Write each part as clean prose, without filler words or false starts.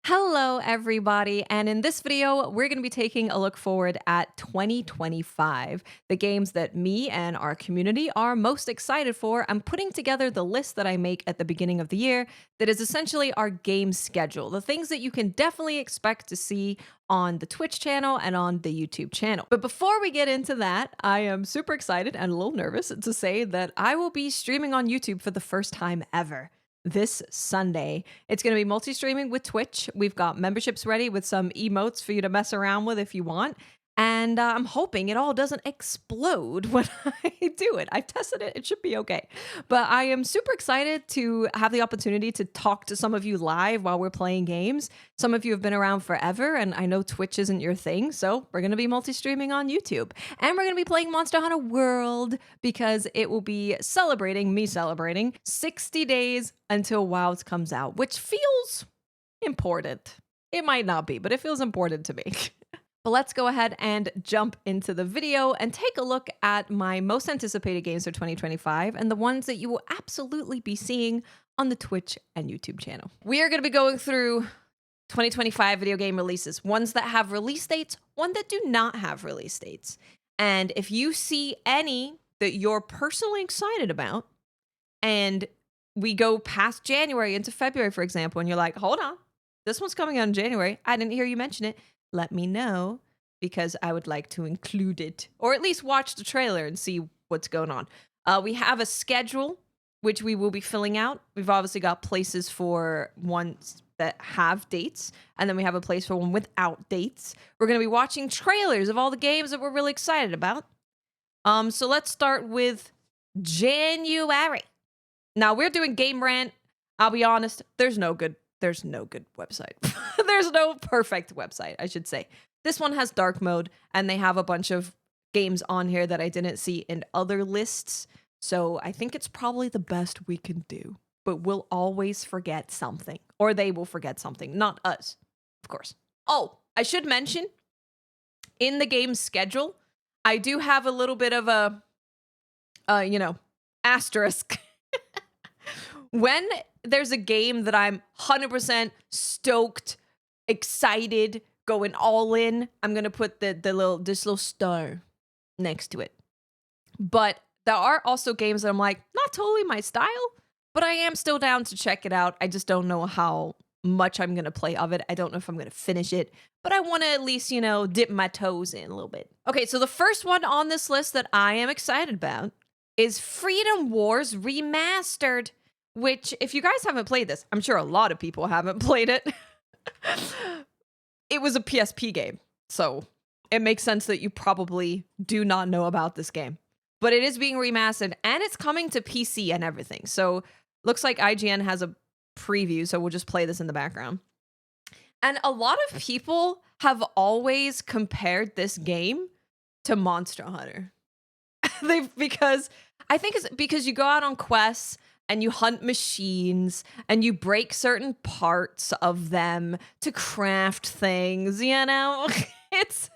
Hello, everybody. And in this video, we're going to be taking a look forward at 2025, the games that me and our community are most excited for. I'm putting together the list that I make at the beginning of the year that is essentially our game schedule, the things that you can definitely expect to see on the Twitch channel and on the YouTube channel. But before we get into that, I am super excited and a little nervous to say that I will be streaming on YouTube for the first time ever this Sunday. It's going to be multi-streaming with Twitch. We've got memberships ready with some emotes for you to mess around with if you want. And I'm hoping it all doesn't explode when I do it. I've tested it. It should be okay. But I am super excited to have the opportunity to talk to some of you live while we're playing games. Some of you have been around forever, and I know Twitch isn't your thing. So we're going to be multi-streaming on YouTube. And we're going to be playing Monster Hunter World because it will be me celebrating 60 days until WoW comes out, which feels important. It might not be, but it feels important to me. But let's go ahead and jump into the video and take a look at my most anticipated games for 2025 and the ones that you will absolutely be seeing on the Twitch and YouTube channel. We are going to be going through 2025 video game releases, ones that have release dates, one that do not have release dates. And if you see any that you're personally excited about, and we go past January into February, for example, and you're like, hold on, this one's coming out in January, I didn't hear you mention it, let me know, because I would like to include it, or at least watch the trailer and see what's going on. We have a schedule, which we will be filling out. We've obviously got places for ones that have dates, and then we have a place for one without dates. We're going to be watching trailers of all the games that we're really excited about. So let's start with January. Now, we're doing Game Rant. I'll be honest, there's no good website. There's no perfect website, I should say. This one has dark mode, and they have a bunch of games on here that I didn't see in other lists. So I think it's probably the best we can do. But we'll always forget something, or they will forget something, not us, of course. Oh, I should mention, in the game schedule, I do have a little bit of a, asterisk. When there's a game that I'm 100% stoked, excited, going all in, I'm going to put this little star next to it. But there are also games that I'm like, not totally my style, but I am still down to check it out. I just don't know how much I'm going to play of it. I don't know if I'm going to finish it, but I want to at least, dip my toes in a little bit. Okay, so the first one on this list that I am excited about is Freedom Wars Remastered, which, if you guys haven't played this, I'm sure a lot of people haven't played it. It was a PSP game, so it makes sense that you probably do not know about this game. But it is being remastered, and it's coming to PC and everything. So looks like IGN has a preview, so we'll just play this in the background. And a lot of people have always compared this game to Monster Hunter. Because I think it's because you go out on quests and you hunt machines and you break certain parts of them to craft things, it's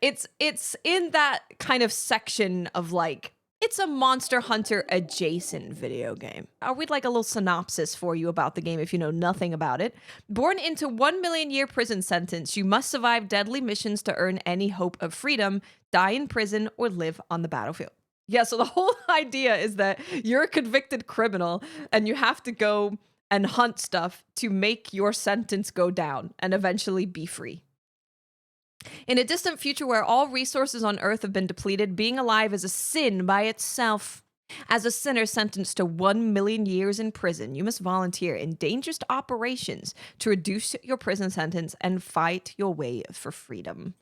it's in that kind of section of like, it's a Monster Hunter adjacent video game. We'd like a little synopsis for you about the game if you know nothing about it. Born into 1 million year prison sentence, you must survive deadly missions to earn any hope of freedom, die in prison, or live on the battlefield. Yeah, so the whole idea is that you're a convicted criminal and you have to go and hunt stuff to make your sentence go down and eventually be free. In a distant future where all resources on Earth have been depleted, being alive is a sin by itself. As a sinner sentenced to 1 million years in prison, you must volunteer in dangerous operations to reduce your prison sentence and fight your way for freedom.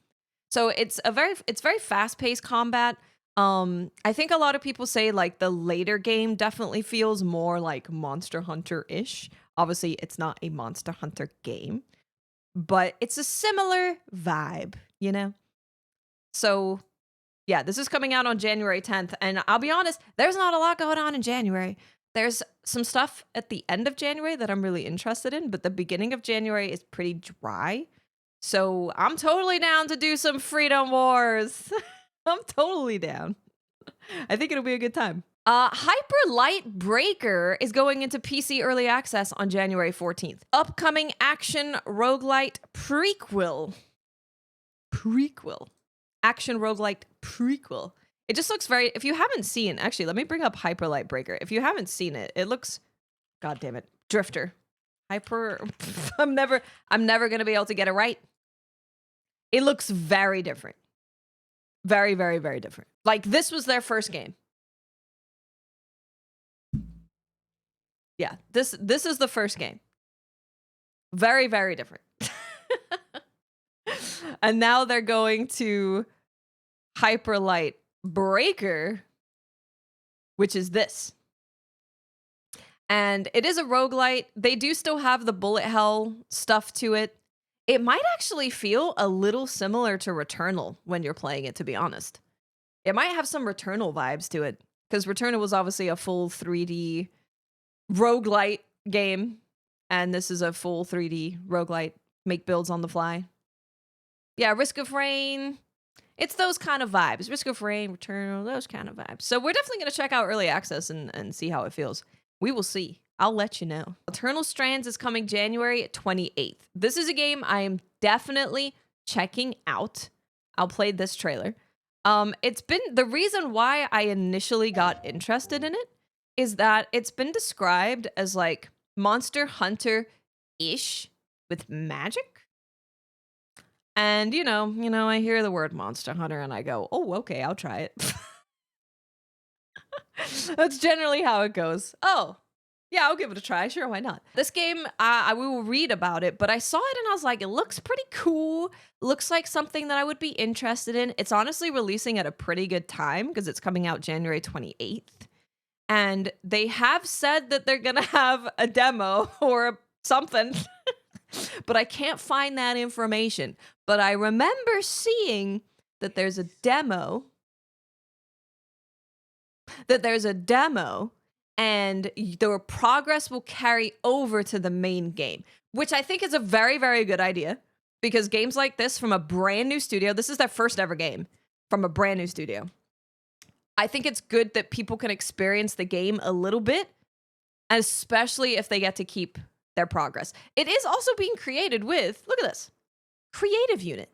So it's very fast-paced combat. I think a lot of people say like the later game definitely feels more like Monster Hunter-ish. Obviously, it's not a Monster Hunter game, but it's a similar vibe, So yeah, this is coming out on January 10th, and I'll be honest, there's not a lot going on in January. There's some stuff at the end of January that I'm really interested in, but the beginning of January is pretty dry. So I'm totally down to do some Freedom Wars. I'm totally down. I think it'll be a good time. Hyper Light Breaker is going into PC early access on January 14th. Upcoming action roguelite prequel. Action roguelite prequel. It just looks very, if you haven't seen, actually, let me bring up Hyper Light Breaker. If you haven't seen it, it looks, god damn it, Drifter. I'm never gonna be able to get it right. It looks very different. Very, very, very different. Like, this was their first game. Yeah, this is the first game. Very, very different. And now they're going to Hyper Light Breaker, which is this. And it is a roguelite. They do still have the bullet hell stuff to it. It might actually feel a little similar to Returnal when you're playing it, to be honest. It might have some Returnal vibes to it, because Returnal was obviously a full 3D roguelite game, and this is a full 3D roguelite, make builds on the fly. Yeah, Risk of Rain. It's those kind of vibes. Risk of Rain, Returnal, those kind of vibes. So we're definitely going to check out early access and see how it feels. We will see. I'll let you know. Eternal Strands is coming January 28th. This is a game I am definitely checking out. I'll play this trailer. It's been, the reason why I initially got interested in it is that it's been described as like Monster Hunter-ish with magic. And, you know, I hear the word Monster Hunter and I go, oh, okay, I'll try it. That's generally how it goes. Oh, yeah, I'll give it a try. Sure, why not? This game, I will read about it, but I saw it and I was like, it looks pretty cool. Looks like something that I would be interested in. It's honestly releasing at a pretty good time because it's coming out January 28th. And they have said that they're going to have a demo or something, but I can't find that information. But I remember seeing that there's a demo, and the progress will carry over to the main game, which I think is a very, very good idea, because games like this from a brand new studio, this is their first ever game from a brand new studio. I think it's good that people can experience the game a little bit, especially if they get to keep their progress. It is also being created with, look at this, Creative Unit.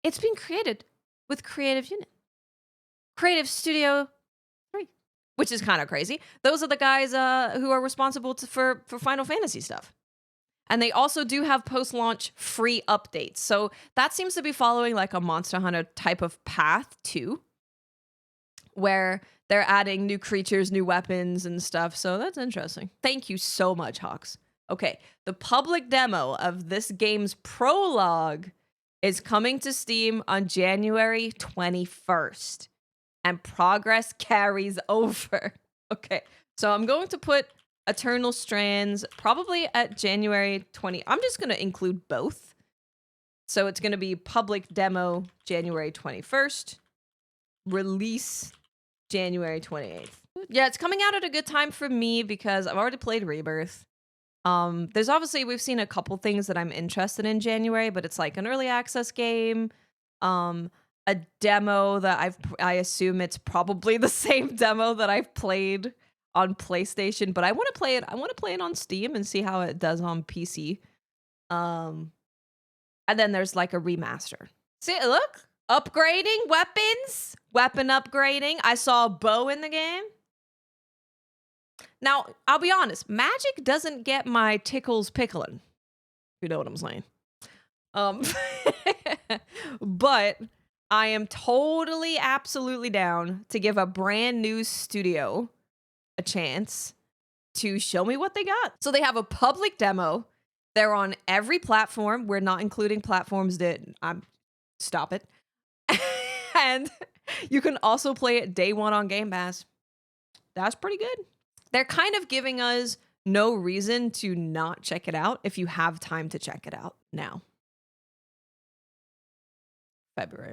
It's being created with Creative Unit. Creative Studio 3, which is kind of crazy. Those are the guys who are responsible for Final Fantasy stuff. And they also do have post-launch free updates. So that seems to be following like a Monster Hunter type of path too, where they're adding new creatures, new weapons and stuff. So that's interesting. Thank you so much, Hawks. Okay, the public demo of this game's prologue is coming to Steam on January 21st. And progress carries over. Okay, so I'm going to put Eternal Strands probably at January 20. I'm just going to include both. So it's going to be public demo January 21st, release January 28th. Yeah, it's coming out at a good time for me because I've already played Rebirth. There's obviously, we've seen a couple things that I'm interested in January, but it's like an early access game. A demo that I assume it's probably the same demo that I've played on PlayStation, but I want to play it on Steam and see how it does on PC. And then there's like a remaster. See, look, upgrading weapons, weapon upgrading. I saw a bow in the game. Now, I'll be honest, magic doesn't get my tickles pickling. You know what I'm saying? But I am totally, absolutely down to give a brand new studio a chance to show me what they got. So they have a public demo. They're on every platform. We're not including platforms that stop it. And you can also play it day one on Game Pass. That's pretty good. They're kind of giving us no reason to not check it out if you have time to check it out now. February.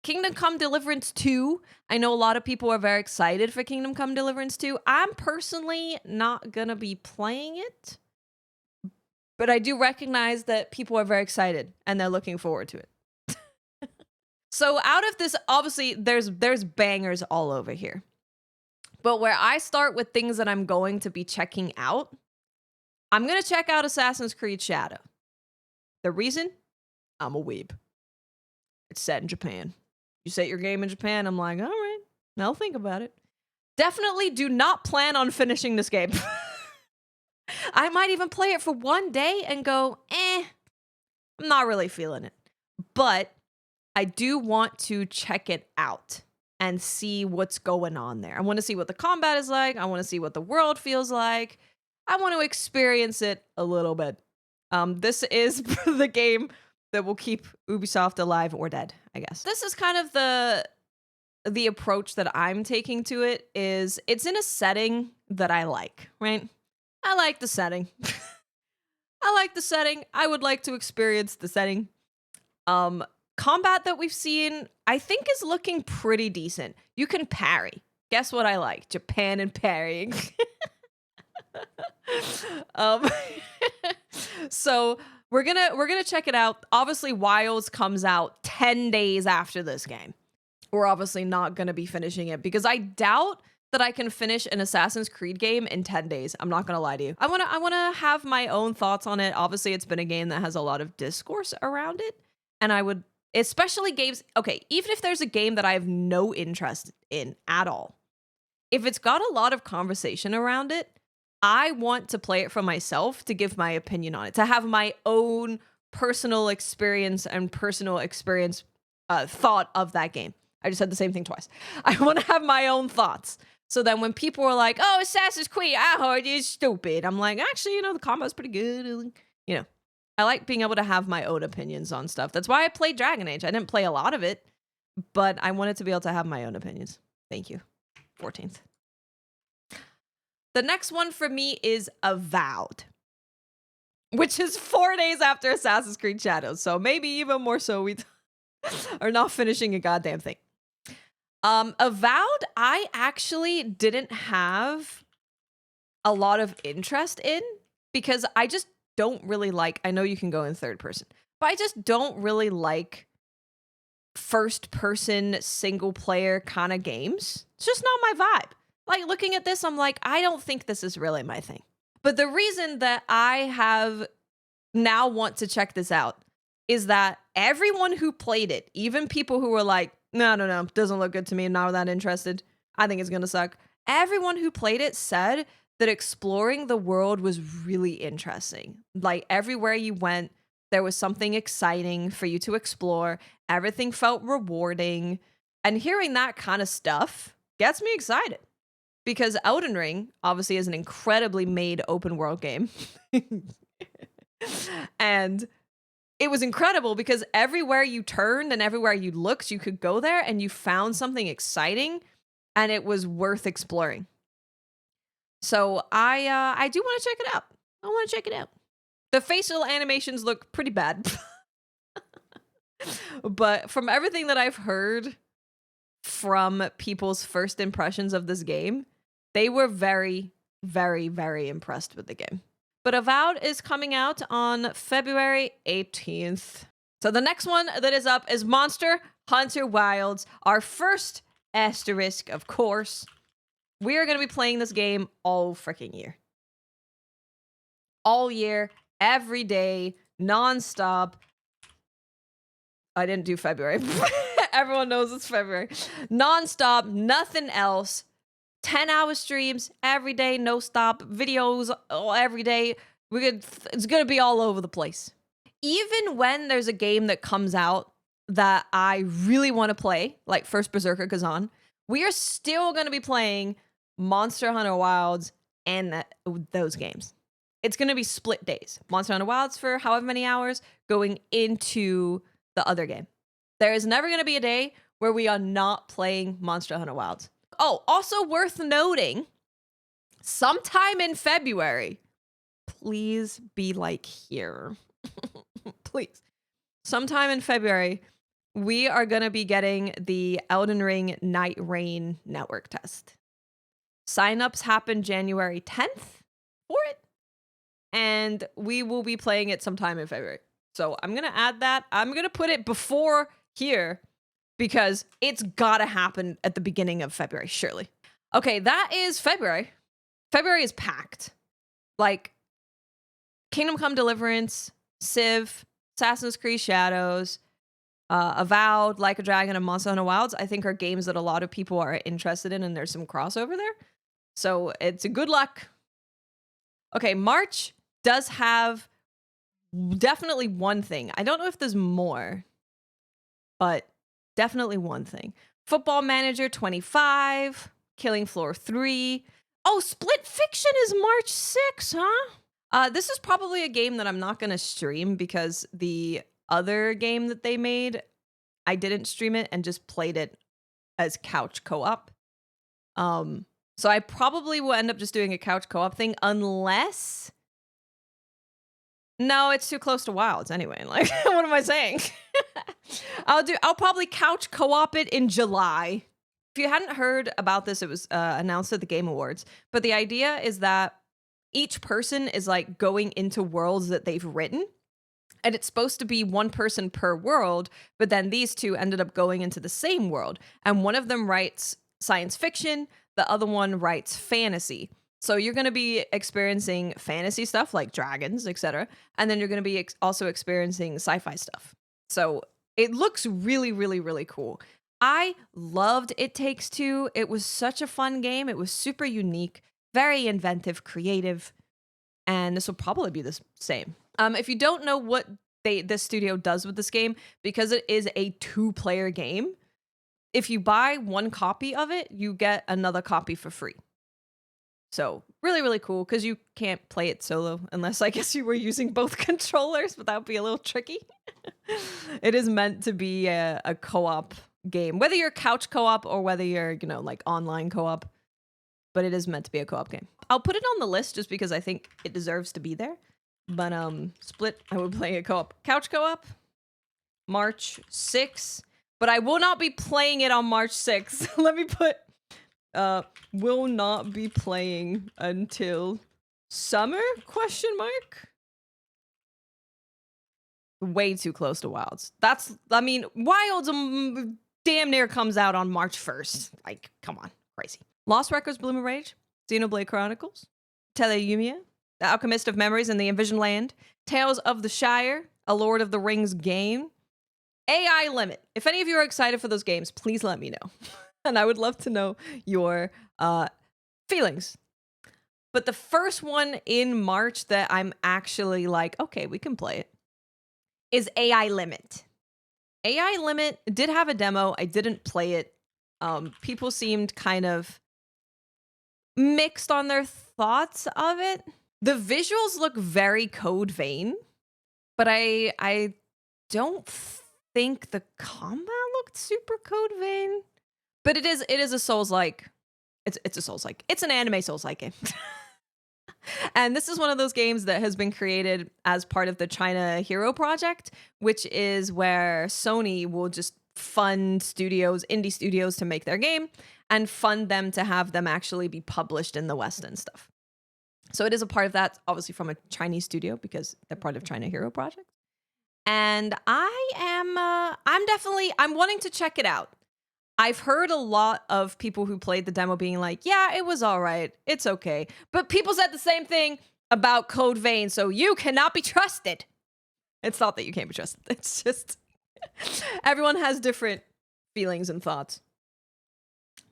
Kingdom Come Deliverance 2. I know a lot of people are very excited for Kingdom Come Deliverance 2. I'm personally not going to be playing it, but I do recognize that people are very excited and they're looking forward to it. So out of this, obviously, there's bangers all over here. But where I start with things that I'm going to be checking out, I'm gonna check out Assassin's Creed Shadow. The reason? I'm a weeb. It's set in Japan. You set your game in Japan, I'm like, all right, I'll think about it. Definitely do not plan on finishing this game. I might even play it for one day and go, I'm not really feeling it. But I do want to check it out and see what's going on there. I want to see what the combat is like. I want to see what the world feels like. I want to experience it a little bit. This is the game that will keep Ubisoft alive or dead, I guess. This is kind of the approach that I'm taking to it. Is it's in a setting that I like, right? I like the setting. I like the setting. I would like to experience the setting. Combat that we've seen, I think, is looking pretty decent. You can parry. Guess what I like? Japan and parrying. So we're gonna check it out. Obviously, Wilds comes out 10 days after this game. We're obviously not gonna be finishing it because I doubt that I can finish an Assassin's Creed game in 10 days. I'm not gonna lie to you. I wanna have my own thoughts on it. Obviously, it's been a game that has a lot of discourse around it, and I would, especially games. Okay, even if there's a game that I have no interest in at all, if it's got a lot of conversation around it, I want to play it for myself to give my opinion on it, to have my own personal experience and personal experience thought of that game. I just said the same thing twice. I want to have my own thoughts. So then when people are like, oh, Assassin's Creed, I heard it's stupid. I'm like, actually, the combat's pretty good. I like being able to have my own opinions on stuff. That's why I played Dragon Age. I didn't play a lot of it, but I wanted to be able to have my own opinions. Thank you. 14th. The next one for me is Avowed, which is 4 days after Assassin's Creed Shadows. So maybe even more so we are not finishing a goddamn thing. Avowed, I actually didn't have a lot of interest in because I just don't really like, I know you can go in third person, but I just don't really like first person single player kind of games. It's just not my vibe. Like looking at this, I'm like, I don't think this is really my thing. But the reason that I have now want to check this out is that everyone who played it, even people who were like, no, doesn't look good to me, I'm not that interested, I think it's gonna suck. Everyone who played it said that exploring the world was really interesting. Like everywhere you went, there was something exciting for you to explore. Everything felt rewarding. And hearing that kind of stuff gets me excited. Because Elden Ring, obviously, is an incredibly made open world game. And it was incredible because everywhere you turned and everywhere you looked, you could go there and you found something exciting and it was worth exploring. So I do want to check it out. I want to check it out. The facial animations look pretty bad. But from everything that I've heard from people's first impressions of this game, they were very, very, very impressed with the game. But Avowed is coming out on February 18th. So the next one that is up is Monster Hunter Wilds, our first asterisk, of course. We are going to be playing this game all freaking year. All year, every day, nonstop. I didn't do February. Everyone knows it's February. Nonstop, nothing else. 10-hour streams every day, no stop. Videos every day. It's going to be all over the place. Even when there's a game that comes out that I really want to play, like First Berserker Kazan, we are still going to be playing Monster Hunter Wilds and those games. It's going to be split days. Monster Hunter Wilds for however many hours going into the other game. There is never going to be a day where we are not playing Monster Hunter Wilds. Oh, also worth noting, sometime in February, please be like here. Please. Sometime in February, we are going to be getting the Elden Ring Night Rain network test. Signups happen January 10th for it, and we will be playing it sometime in February. So I'm going to add that. I'm going to put it before here because it's gotta happen at the beginning of February, surely. Okay, that is February. February is packed. Like, Kingdom Come Deliverance, Civ, Assassin's Creed Shadows, Avowed, Like a Dragon, and Monster Hunter Wilds, I think are games that a lot of people are interested in, and there's some crossover there. So it's a good luck. Okay, March does have definitely one thing. I don't know if there's more, but definitely one thing. Football Manager 25, Killing Floor 3. Oh, Split Fiction is March 6th, huh? This is probably a game that I'm not going to stream because the other game that they made, I didn't stream it and just played it as couch co-op. So I probably will end up just doing a couch co-op thing unless... No, it's too close to Wilds anyway. Like, what am I saying? I'll probably couch co-op it in July. If you hadn't heard about this, it was announced at the Game Awards. But the idea is that each person is like going into worlds that they've written. And it's supposed to be one person per world, but then these two ended up going into the same world. And one of them writes science fiction, the other one writes fantasy. So you're going to be experiencing fantasy stuff like dragons, etc. And then you're going to be also experiencing sci-fi stuff. So it looks really, really, really cool. I loved It Takes Two. It was such a fun game. It was super unique, very inventive, creative. And this will probably be the same. If you don't know what this studio does with this game, because it is a 2-player game, if you buy one copy of it, you get another copy for free. So really, really cool, because you can't play it solo unless I guess you were using both controllers, but that would be a little tricky. It is meant to be a co-op game, whether you're couch co-op or whether you're, like online co-op, but it is meant to be a co-op game. I'll put it on the list just because I think it deserves to be there. But Split, I would play a co-op. Couch co-op, March 6th. But I will not be playing it on March 6th. Let me put, will not be playing until summer, question mark? Way too close to Wilds. Wilds damn near comes out on March 1st. Like, come on, crazy. Lost Records, Bloom and Rage, Xenoblade Chronicles, Teleyumia, The Alchemist of Memories and the Envisioned Land, Tales of the Shire, a Lord of the Rings game, AI Limit. If any of you are excited for those games, please let me know. And I would love to know your feelings. But the first one in March that I'm actually like, okay, we can play it, is AI Limit. AI Limit did have a demo. I didn't play it. People seemed kind of mixed on their thoughts of it. The visuals look very Code Vein, but I don't think the combat looked super Code Vein. But it is a Souls-like. It's a Souls-like. It's an anime Souls-like game. And this is one of those games that has been created as part of the China Hero Project, which is where Sony will just fund studios, indie studios, to make their game and fund them to have them actually be published in the West and stuff. So it is a part of that, obviously from a Chinese studio because they're part of China Hero Project. And I'm wanting to check it out. I've heard a lot of people who played the demo being like, yeah, it was all right. It's okay. But people said the same thing about Code Vein, so you cannot be trusted. It's not that you can't be trusted. It's just everyone has different feelings and thoughts.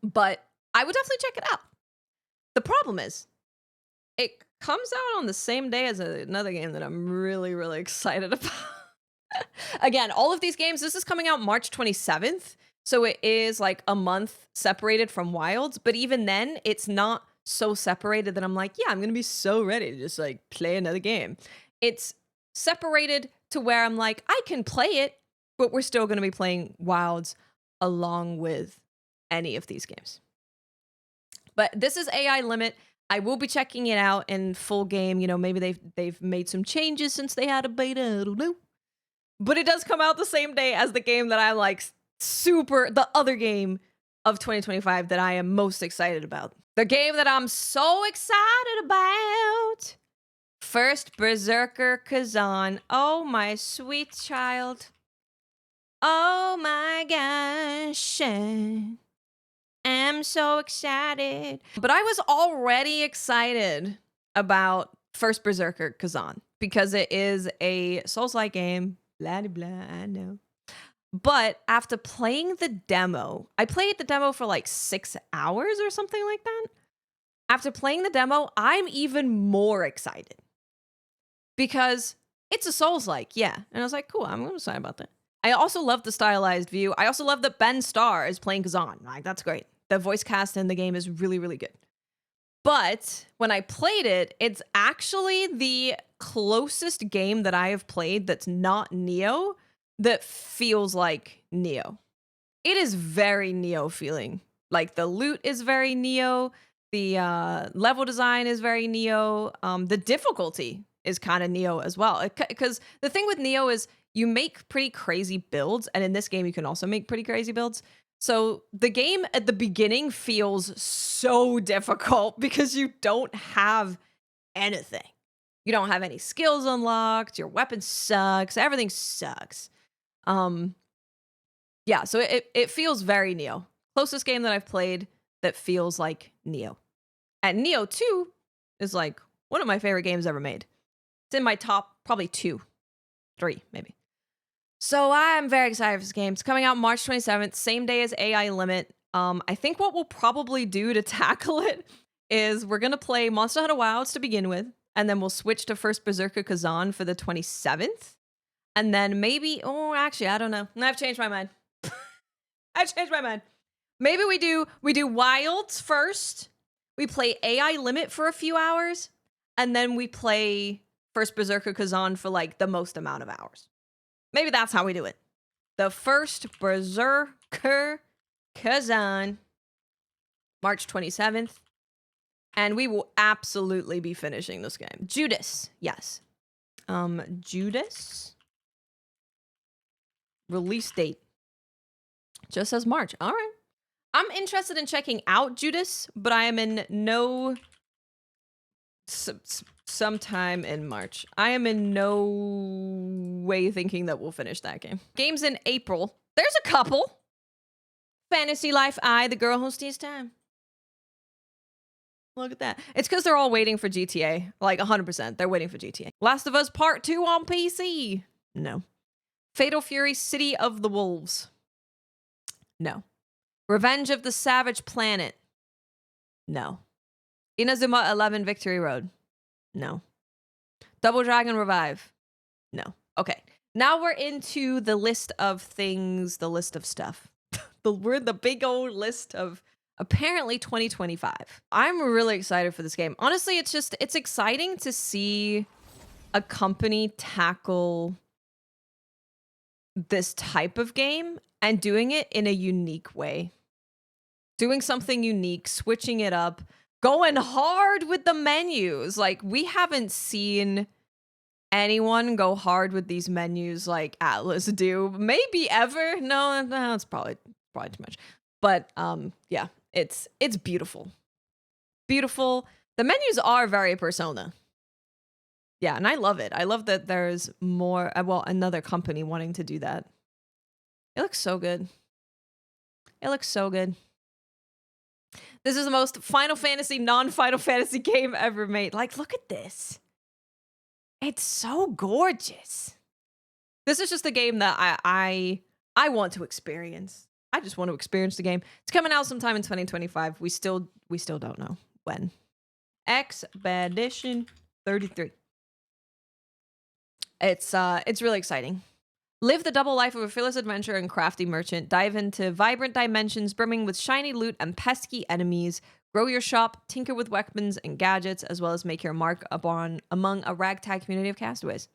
But I would definitely check it out. The problem is, it comes out on the same day as another game that I'm really, really excited about. Again, all of these games, this is coming out March 27th. So it is like a month separated from Wilds, but even then, it's not so separated that I'm like, yeah, I'm going to be so ready to just like play another game. It's separated to where I'm like, I can play it, but we're still going to be playing Wilds along with any of these games. But this is AI Limit. I will be checking it out in full game. Maybe they've made some changes since they had a beta. I don't know. But it does come out the same day as the game that I like the other game of 2025 that I am most excited about. The game that I'm so excited about. First Berserker Kazan. Oh, my sweet child. Oh my gosh. I'm so excited. But I was already excited about First Berserker Kazan because it is a Souls-like game. Blah, blah, blah, I know. But after playing the demo, I played the demo for like 6 hours or something like that. After playing the demo, I'm even more excited because it's a Souls-like, yeah. And I was like, cool, I'm excited about that. I also love the stylized view. I also love that Ben Starr is playing Kazan. Like, that's great. The voice cast in the game is really, really good. But when I played it, it's actually the closest game that I have played that's not Neo that feels like Neo. It is very Neo feeling. Like the loot is very Neo. The level design is very Neo. The difficulty is kind of Neo as well. Because the thing with Neo is you make pretty crazy builds. And in this game, you can also make pretty crazy builds. So the game at the beginning feels so difficult because you don't have anything. You don't have any skills unlocked. Your weapon sucks. Everything sucks. Yeah, so it feels very Neo. Closest game that I've played that feels like Neo. And Neo 2 is like one of my favorite games ever made. It's in my top probably 2, 3 maybe. So I'm very excited for this game. It's coming out March 27th, same day as AI Limit. I think what we'll probably do to tackle it is we're gonna play Monster Hunter Wilds to begin with, and then we'll switch to First Berserker Kazan for the 27th. And then maybe, oh, actually, I don't know. I've changed my mind. I've changed my mind. Maybe we do Wilds first. We play AI Limit for a few hours, and then we play First Berserker Kazan for like the most amount of hours. Maybe that's how we do it. The First Berserker Kazan, March 27th. And we will absolutely be finishing this game. Judas, yes. Judas. Release date. Just says March. All right. I'm interested in checking out Judas, but I am in no... sometime in March. I am in no way thinking that we'll finish that game. Games in April. There's a couple. Fantasy Life I, the girl who steals time. Look at that. It's because they're all waiting for GTA. Like 100%. They're waiting for GTA. Last of Us Part 2 on PC. No. Fatal Fury City of the Wolves. No. Revenge of the Savage Planet. No. Inazuma 11 Victory Road. No. Double Dragon Revive. No. Okay. Now we're into the list of things, the list of stuff. We're the big old list of apparently 2025. I'm really excited for this game. Honestly, it's exciting to see a company tackle this type of game and doing it in a unique way. Doing something unique, switching it up, going hard with the menus. Like, we haven't seen anyone go hard with these menus like Atlas do. Maybe ever. No, it's probably too much. But yeah, it's beautiful. Beautiful. The menus are very Persona. Yeah, and I love it. I love that there's more, well, another company wanting to do that. It looks so good. It looks so good. This is the most Final Fantasy, non-Final Fantasy game ever made. Like, look at this. It's so gorgeous. This is just a game that I want to experience. I just want to experience the game. It's coming out sometime in 2025. We still don't know when. Expedition 33. It's really exciting. Live the double life of a fearless adventurer and crafty merchant. Dive into vibrant dimensions brimming with shiny loot and pesky enemies. Grow your shop, tinker with weapons and gadgets, as well as make your mark among a ragtag community of castaways.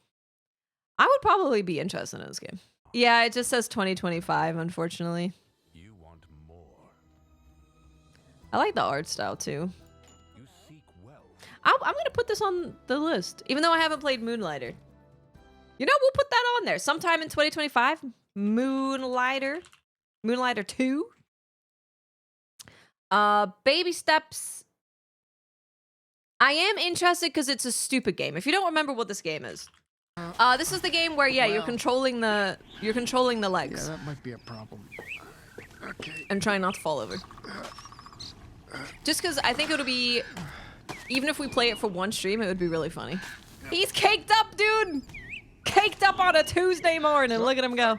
I would probably be interested in this game. Yeah, it just says 2025, unfortunately. You want more. I like the art style, too. You seek wealth. I'm going to put this on the list, even though I haven't played Moonlighter. You know, we'll put that on there. Sometime in 2025, Moonlighter 2. Baby Steps. I am interested because it's a stupid game. If you don't remember what this game is, This is the game where you're controlling the legs. Yeah, that might be a problem. Okay. And trying not to fall over. Just because I think it'll be, even if we play it for one stream, it would be really funny. He's caked up, dude! Caked up on a Tuesday morning. Look at him go.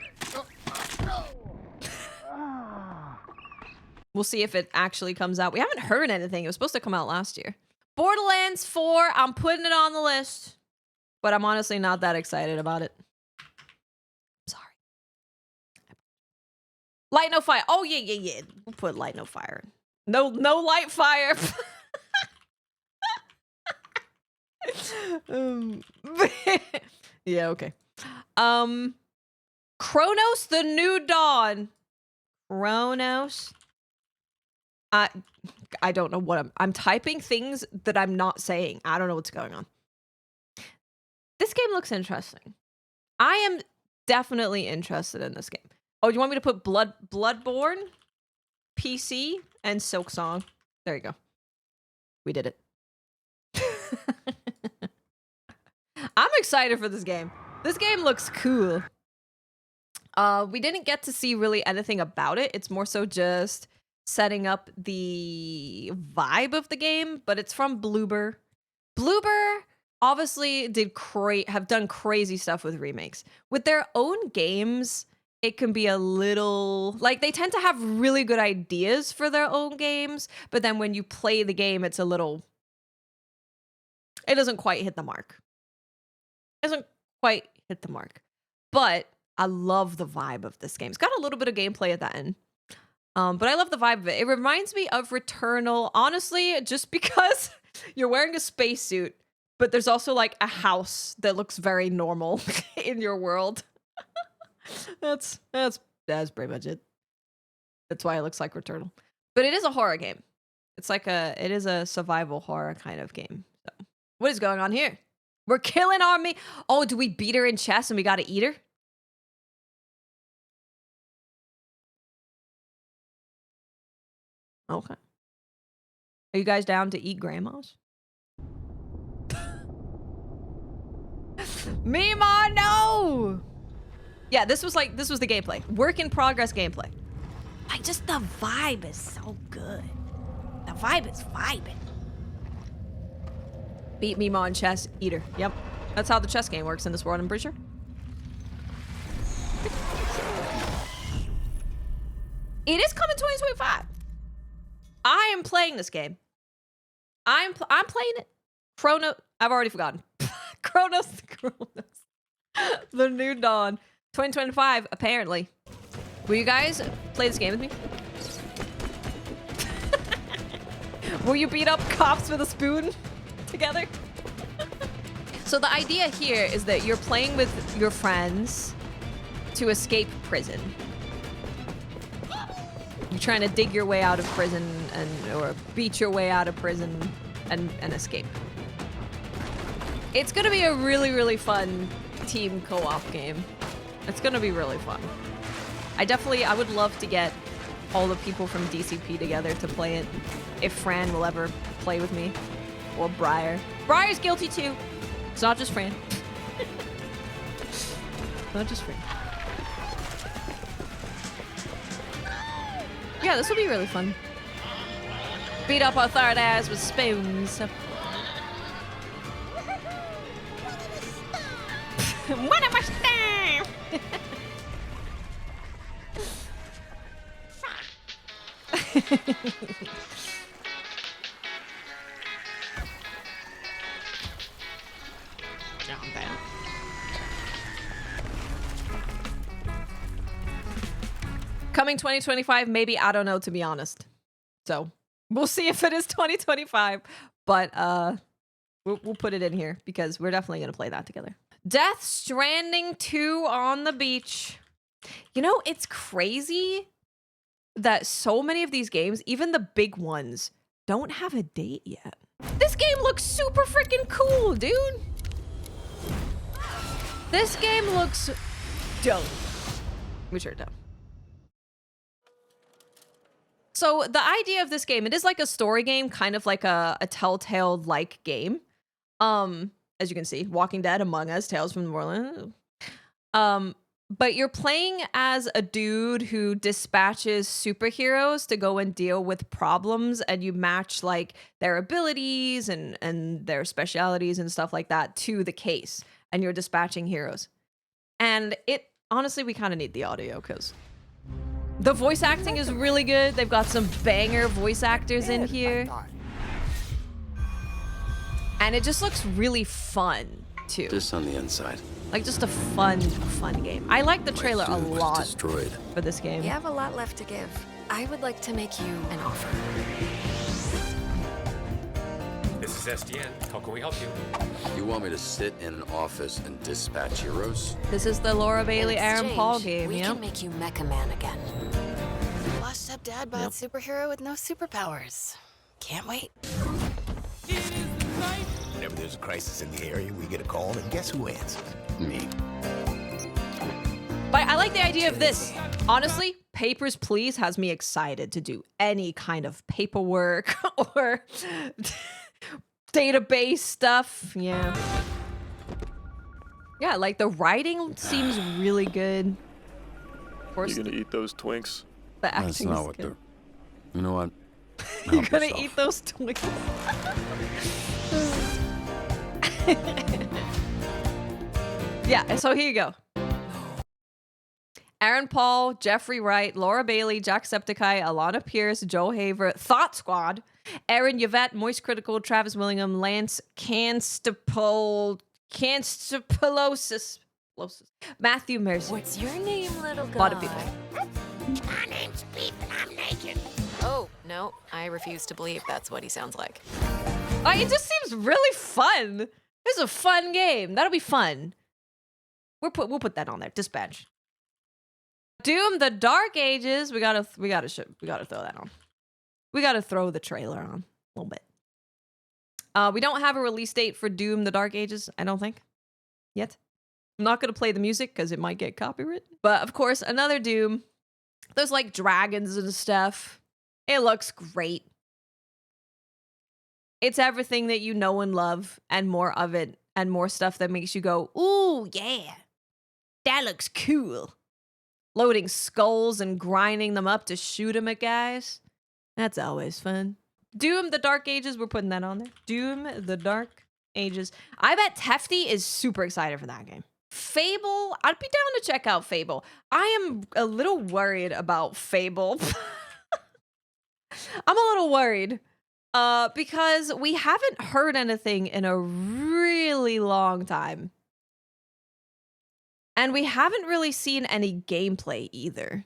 We'll see if it actually comes out. We haven't heard anything. It was supposed to come out last year. Borderlands 4, I'm putting it on the list. But I'm honestly not that excited about it. Sorry. Light no fire. Oh, yeah. We'll put light no fire. No light fire. Yeah, okay. Chronos the New Dawn. Chronos. I don't know what I'm typing things that I'm not saying. I don't know what's going on. This game looks interesting. I am definitely interested in this game. Oh, do you want me to put Bloodborne, PC, and Silksong? There you go. We did it. I'm excited for this game. This game looks cool. We didn't get to see really anything about it. It's more so just setting up the vibe of the game, but it's from Bloober. Bloober obviously have done crazy stuff with remakes. With their own games, it can be a little like they tend to have really good ideas for their own games, but then when you play the game, it doesn't quite hit the mark. But I love the vibe of this game. It's got a little bit of gameplay at the end. But I love the vibe of it. It reminds me of Returnal, honestly, just because you're wearing a spacesuit, but there's also like a house that looks very normal in your world. That's pretty much it. That's why it looks like Returnal. But it is a horror game. It is a survival horror kind of game. So, what is going on here? We're killing Army. Oh, do we beat her in chess and we gotta eat her? Okay. Are you guys down to eat grandmas? Mima, no! Yeah, this was the gameplay. Work in progress gameplay. Like, just the vibe is so good. The vibe is vibing. Beat Mima in chess, eat her. Yep. That's how the chess game works in this world, I'm pretty sure. It is coming 2025. I am playing this game. I'm playing it. I've already forgotten. Chronos. The New Dawn. 2025, apparently. Will you guys play this game with me? Will you beat up cops with a spoon together? So the idea here is that you're playing with your friends to escape prison. You're trying to dig your way out of prison or beat your way out of prison and escape. It's gonna be a really, really fun team co-op game. It's gonna be really fun. I would love to get all the people from DCP together to play it. If Fran will ever play with me. Or Briar. Briar's guilty too. It's not just Fran. Not just Fran. Yeah, this will be really fun. Beat up our third ass with spoons. One of us down. Coming 2025, maybe, I don't know, to be honest. So we'll see if it is 2025, but we'll put it in here because we're definitely going to play that together. Death Stranding 2 on the beach. You know, it's crazy that so many of these games, even the big ones, don't have a date yet. This game looks super freaking cool, dude. This game looks dope. We sure do. So the idea of this game, it is like a story game, kind of like a Telltale-like game. as you can see, Walking Dead, Among Us, Tales from the Borderlands. But you're playing as a dude who dispatches superheroes to go and deal with problems, and you match like their abilities and their specialities and stuff like that to the case, and you're dispatching heroes. And it honestly, we kind of need the audio because the voice acting is really good. They've got some banger voice actors in here. And it just looks really fun too. This on the inside. Like just a fun game. I like the trailer a Dude was lot destroyed. for this game. You have a lot left to give. I would like to make you an offer. This is SDN. How can we help you? You want me to sit in an office and dispatch heroes? This is the Laura Bailey, In Aaron Paul exchange, game, we yeah? can make you Mecha Man again. Washed up dad bod superhero with no superpowers. Can't wait. Whenever there's a crisis in the area, we get a call, and guess who answers? Me. But I like the idea of this. Honestly, Papers, Please has me excited to do any kind of paperwork or database stuff. Yeah. Yeah, like the writing seems really good. Of course, You gonna eat those Twinks? the acting That's not is what good. they're... You know what? You're Help gonna yourself. eat those Twinks. Yeah, so here you go. Aaron Paul, Jeffrey Wright, Laura Bailey, Jacksepticeye, Alana Pierce, Joe Haver, Thought Squad, Aaron Yvette, Moist Critical, Travis Willingham, Lance Canstapolosis, Matthew Mercer. What's your name, little guy? A lot of people. My name's Beef, and I'm naked. Oh, no. I refuse to believe that's what he sounds like. Like, it just seems really fun. This is a fun game. That'll be fun. We'll put that on there. Dispatch. Doom: The Dark Ages. We gotta throw that on. We gotta throw the trailer on a little bit. We don't have a release date for Doom: The Dark Ages, I don't think, yet. I'm not gonna play the music because it might get copyright. But of course, another Doom. There's like dragons and stuff. It looks great. It's everything that you know and love, and more of it, and more stuff that makes you go, ooh, yeah, that looks cool. Loading skulls and grinding them up to shoot them at guys. That's always fun. Doom: The Dark Ages, we're putting that on there. Doom: The Dark Ages. I bet Tefty is super excited for that game. Fable, I'd be down to check out Fable. I am a little worried about Fable. I'm a little worried. Because we haven't heard anything in a really long time. And we haven't really seen any gameplay either.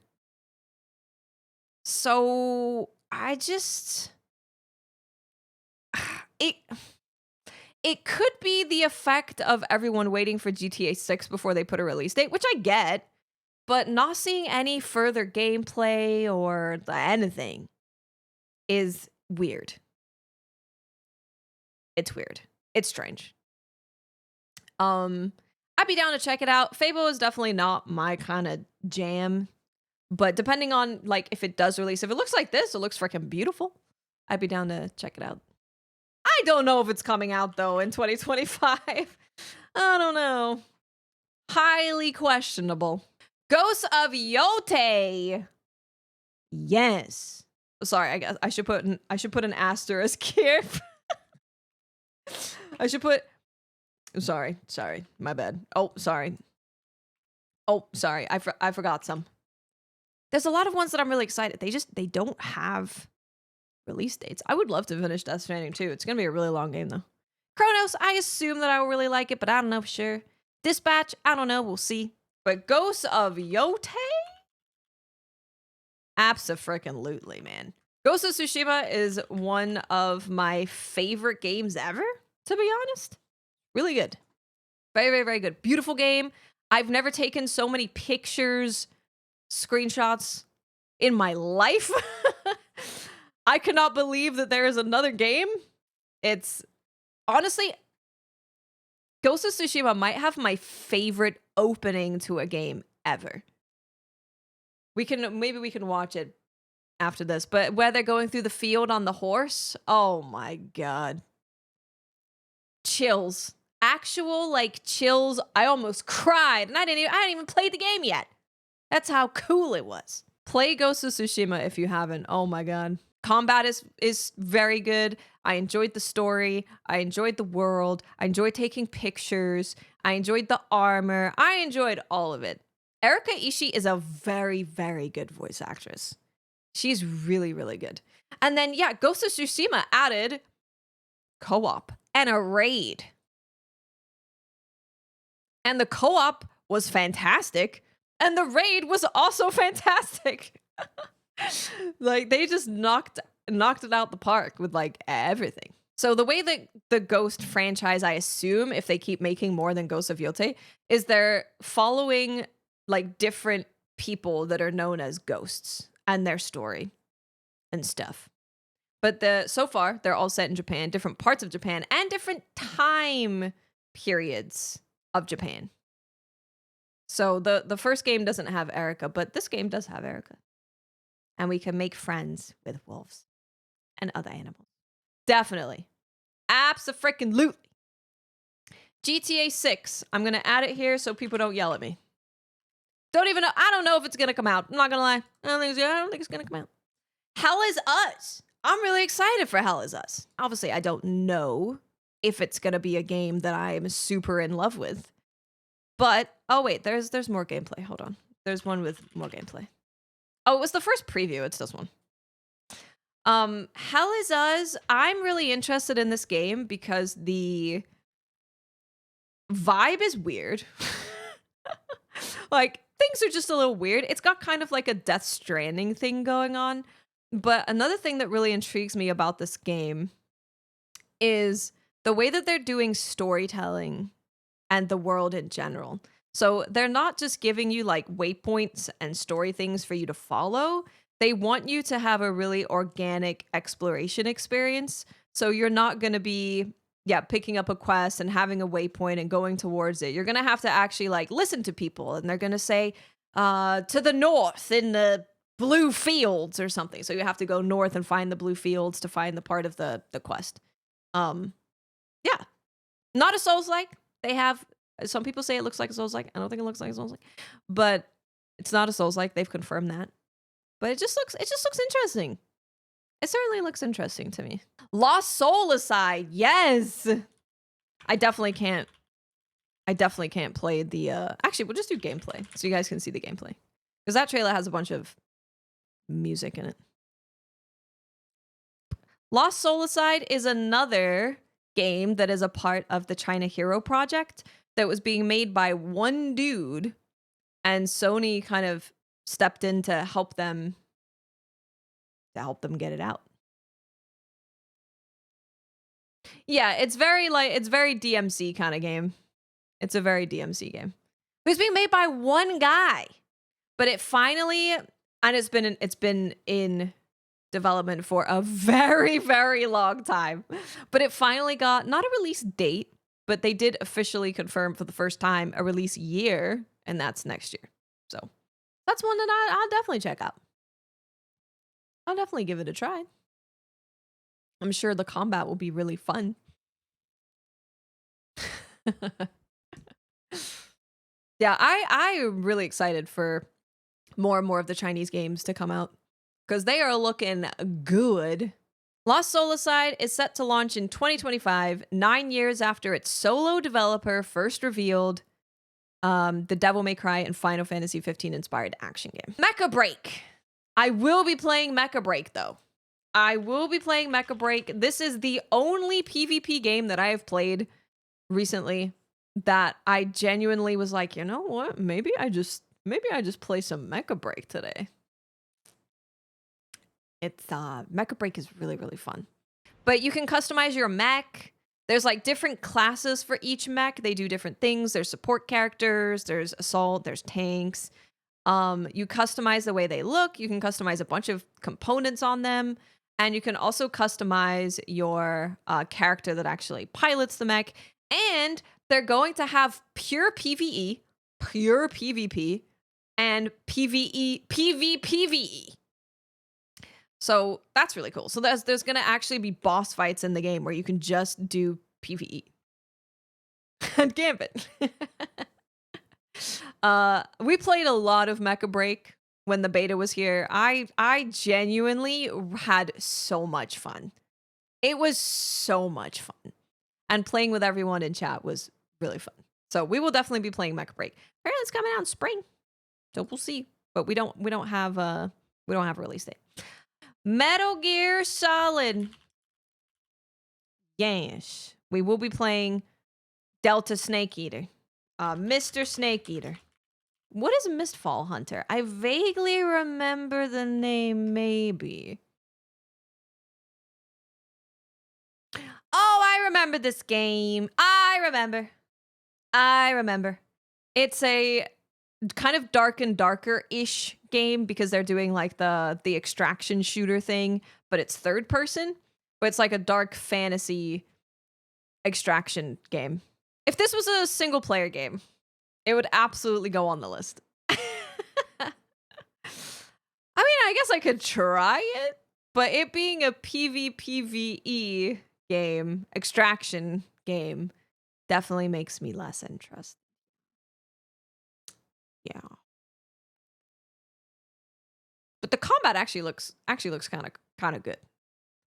So I just... It could be the effect of everyone waiting for GTA 6 before they put a release date, which I get. But not seeing any further gameplay or anything is weird. It's weird. It's strange. I'd be down to check it out. Fable is definitely not my kind of jam, but depending on like if it does release, if it looks like this, it looks freaking beautiful. I'd be down to check it out. I don't know if it's coming out though in 2025. I don't know. Highly questionable. Ghosts of Yote. Yes. Sorry, I guess I should put an asterisk here. I should put... Sorry, my bad. Oh, sorry. I forgot some. There's a lot of ones that I'm really excited. They don't have release dates. I would love to finish Death Stranding too. It's gonna be a really long game though. Chronos, I assume that I will really like it, but I don't know for sure. Dispatch, I don't know, we'll see. But Ghosts of Yote? Abso-freaking-lutely, man. Ghost of Tsushima is one of my favorite games ever, to be honest. Really good. Very, very, very good. Beautiful game. I've never taken so many pictures, screenshots in my life. I cannot believe that there is another game. It's honestly, Ghost of Tsushima might have my favorite opening to a game ever. Maybe we can watch it after this, but where they're going through the field on the horse, oh my god. Chills. actual like chills. I almost cried, and I hadn't even played the game yet. That's how cool it was. Play Ghost of Tsushima if you haven't. Oh my god. Combat is very good. I enjoyed the story. I enjoyed the world. I enjoyed taking pictures. I enjoyed the armor. I enjoyed all of it. Erika Ishii is a very, very good voice actress. She's really, really good. And then, yeah, Ghost of Tsushima added co-op and a raid. And the co-op was fantastic. And the raid was also fantastic. Like, they just knocked it out the park with, like, everything. So the way that the Ghost franchise, I assume, if they keep making more than Ghost of Yotei, is they're following, like, different people that are known as ghosts and their story and stuff. But so far, they're all set in Japan, different parts of Japan, and different time periods of Japan. So the first game doesn't have Erika, but this game does have Erika. And we can make friends with wolves and other animals. Definitely. Abso-freaking-lutely. GTA 6. I'm going to add it here so people don't yell at me. Don't even know. I don't know if it's going to come out. I'm not going to lie. I don't think it's going to come out. Hell is Us. I'm really excited for Hell is Us. Obviously, I don't know if it's going to be a game that I am super in love with. But, oh wait, there's more gameplay. Hold on. There's one with more gameplay. Oh, it was the first preview. It's this one. Hell is Us. I'm really interested in this game because the vibe is weird. Like, things are just a little weird. It's got kind of like a Death Stranding thing going on. But another thing that really intrigues me about this game is the way that they're doing storytelling and the world in general. So they're not just giving you like waypoints and story things for you to follow. They want you to have a really organic exploration experience. So you're not going to be, picking up a quest and having a waypoint and going towards it. You're going to have to actually like listen to people, and they're going to say, to the north in the blue fields or something. So you have to go north and find the blue fields to find the part of the quest. Not a Souls-like. They have, some people say it looks like a Souls-like. I don't think it looks like a Souls-like, but it's not a Souls-like. They've confirmed that. But it just looks interesting. It certainly looks interesting to me. Lost Soul aside, yes. I definitely can't play the actually, we'll just do gameplay so you guys can see the gameplay. Because that trailer has a bunch of music in it. Lost Soul aside is another game that is a part of the China Hero project that was being made by one dude, and Sony kind of stepped in to help them get it out. Yeah, it's very DMC kind of game. It's a very DMC game. It was being made by one guy, but it finally, and it's been in development for a very, very long time, but it finally got not a release date, but they did officially confirm for the first time a release year, and that's next year. So that's one that I'll definitely check out. I'll definitely give it a try. I'm sure the combat will be really fun. Yeah, I am really excited for more and more of the Chinese games to come out because they are looking good. Lost Soul aside is set to launch in 2025, 9 years after its solo developer first revealed the Devil May Cry and Final Fantasy 15 inspired action game. Mecha Break. I will be playing Mecha Break though. I will be playing Mecha Break. This is the only PvP game that I have played recently that I genuinely was like, you know what? Maybe I just play some Mecha Break today. It's Mecha Break is really, really fun. But you can customize your mech. There's like different classes for each mech. They do different things. There's support characters, there's assault, there's tanks. You customize the way they look. You can customize a bunch of components on them. And you can also customize your character that actually pilots the mech. And they're going to have pure PvE, pure PvP, and PvPvE. So that's really cool. So there's going to actually be boss fights in the game where you can just do PvE. and Gambit. We played a lot of Mecha Break when the beta was here. I genuinely had so much fun. It was so much fun. And playing with everyone in chat was really fun. So we will definitely be playing Mecha Break. Apparently it's coming out in spring. So we'll see. But we don't have a release date. Metal Gear Solid. Yes. We will be playing Delta Snake Eater. Mr. Snake Eater. What is Mistfall Hunter? I vaguely remember the name, maybe. Oh, I remember this game. I remember. It's a kind of dark and darker-ish game because they're doing like the extraction shooter thing, but it's third person. But it's like a dark fantasy extraction game. If this was a single player game, it would absolutely go on the list. I mean, I guess I could try it, but it being a PvPvE game, extraction game, definitely makes me less interested. Yeah. But the combat actually looks kind of good.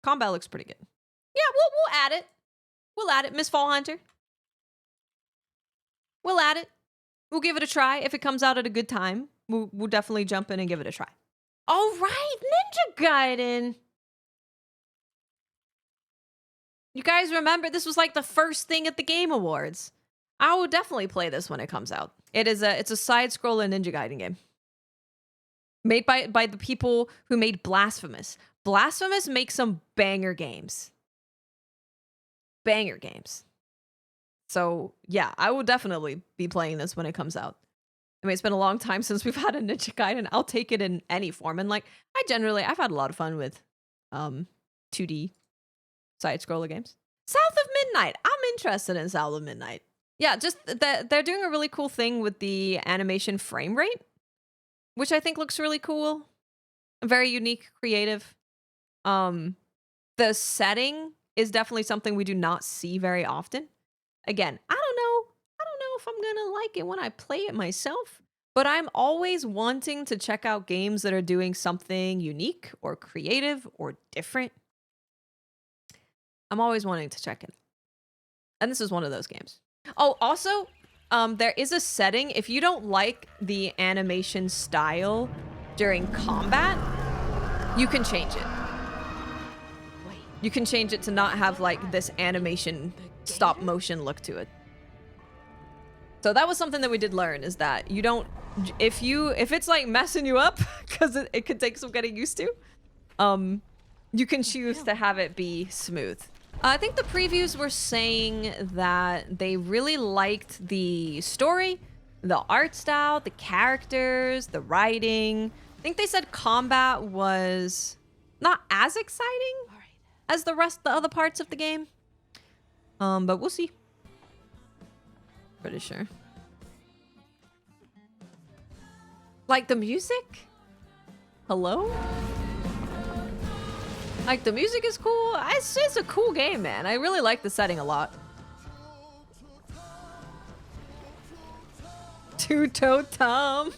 Combat looks pretty good. Yeah, we'll add it. We'll add it. Mistfall Hunter. We'll add it. We'll give it a try. If it comes out at a good time, we'll definitely jump in and give it a try. All right, Ninja Gaiden. You guys remember this was like the first thing at the Game Awards. I will definitely play this when it comes out. It's a side-scroller Ninja Gaiden game. Made by the people who made Blasphemous. Blasphemous makes some banger games. Banger games. So, yeah, I will definitely be playing this when it comes out. I mean, it's been a long time since we've had a Ninja Gaiden. I'll take it in any form. And like, I've had a lot of fun with 2D side-scroller games. South of Midnight. I'm interested in South of Midnight. Yeah, just that they're doing a really cool thing with the animation frame rate, which I think looks really cool. Very unique, creative. The setting is definitely something we do not see very often. Again, I don't know if I'm gonna like it when I play it myself, but I'm always wanting to check out games that are doing something unique or creative or different. I'm always wanting to check it. And this is one of those games. Oh, also, there is a setting. If you don't like the animation style during combat, you can change it. You can change it to not have like this animation stop motion look to it. So that was something that we did learn, is that you don't, if it's like messing you up, because it could take some getting used to, you can choose to have it be smooth. I think the previews were saying that they really liked the story, the art style, the characters, the writing. I think they said combat was not as exciting as the other parts of the game. But we'll see. Pretty sure. Like the music? Hello? Like the music is cool. It's a cool game, man. I really like the setting a lot. Two-toe Tom.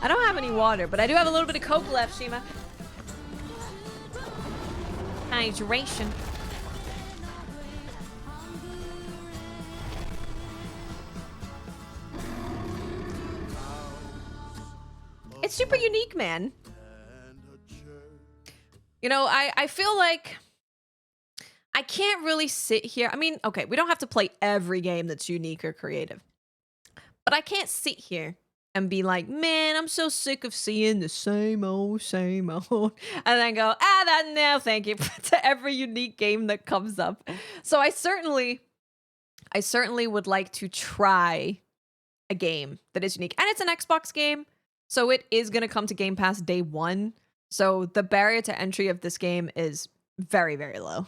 I don't have any water, but I do have a little bit of Coke left, Shima. Hydration. It's super unique, man. You know, I feel like I can't really sit here. I mean, okay, we don't have to play every game that's unique or creative. But I can't sit here and be like, man, I'm so sick of seeing the same old. And then go, no, thank you, to every unique game that comes up. So I certainly would like to try a game that is unique. And it's an Xbox game, so it is going to come to Game Pass day one. So the barrier to entry of this game is very, very low.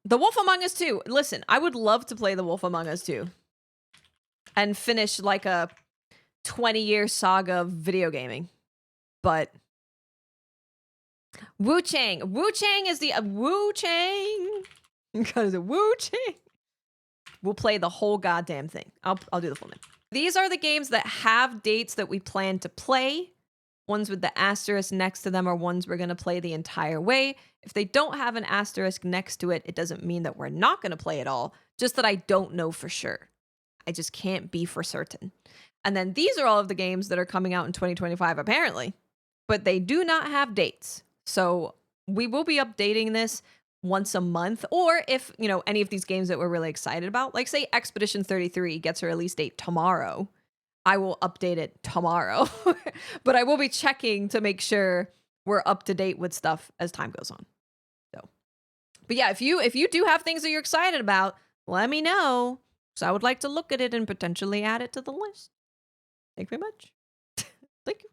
The Wolf Among Us 2. Listen, I would love to play The Wolf Among Us 2 and finish like a 20-year saga of video gaming. But Wu Chang is the Wu Chang. Because Wu Chang. we'll play the whole goddamn thing. I'll do the full name. These are the games that have dates that we plan to play. Ones with the asterisk next to them are ones we're going to play the entire way. If they don't have an asterisk next to it, it doesn't mean that we're not going to play it all, just that I don't know for sure. I just can't be for certain. And then these are all of the games that are coming out in 2025, apparently, but they do not have dates. So we will be updating this once a month, or if, you know, any of these games that we're really excited about, like say Expedition 33 gets a release date tomorrow, I will update it tomorrow. But I will be checking to make sure we're up to date with stuff as time goes on. So, but yeah, if you do have things that you're excited about, let me know. So I would like to look at it and potentially add it to the list. Thank you very much. Thank you.